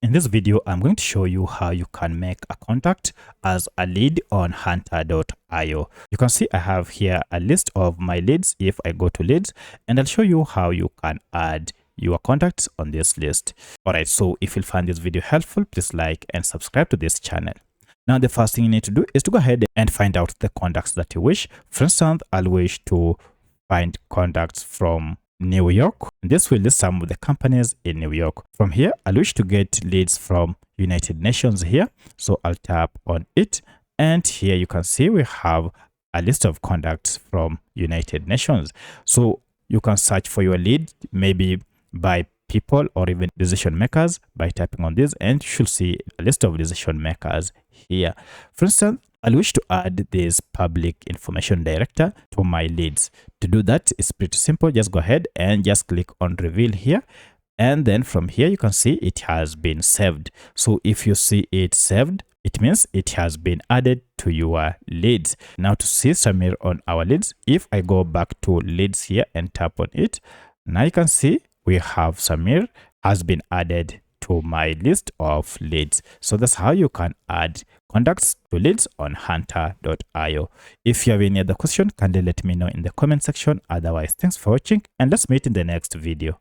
In this video, I'm going to show you how you can make a contact as a lead on Hunter.io. You can see I have here a list of my leads if I go to leads, and I'll show you how you can add your contacts on this list. Alright, so if you find this video helpful, please like and subscribe to this channel. Now, the first thing you need to do is to go ahead and find out the contacts that you wish. For instance, I'll wish to find contacts from New York. This will list some of the companies in New York. From here, I wish to get leads from United Nations here. So I'll tap on it. And here you can see we have a list of contacts from United Nations. So you can search for your lead, maybe by people or even decision makers by tapping on this, and you should see a list of decision makers here. For instance, I wish to add this public information director to my leads. To do that, it's pretty simple. Just go ahead and just click on reveal here. And then from here, you can see it has been saved. So if you see it saved, it means it has been added to your leads. Now to see Samir on our leads, if I go back to leads here and tap on it, now you can see we have Samir has been added to my list of leads. So that's how you can add contacts to leads on Hunter.io. If you have any other question, kindly let me know in the comment section. Otherwise, thanks for watching and let's meet in the next video.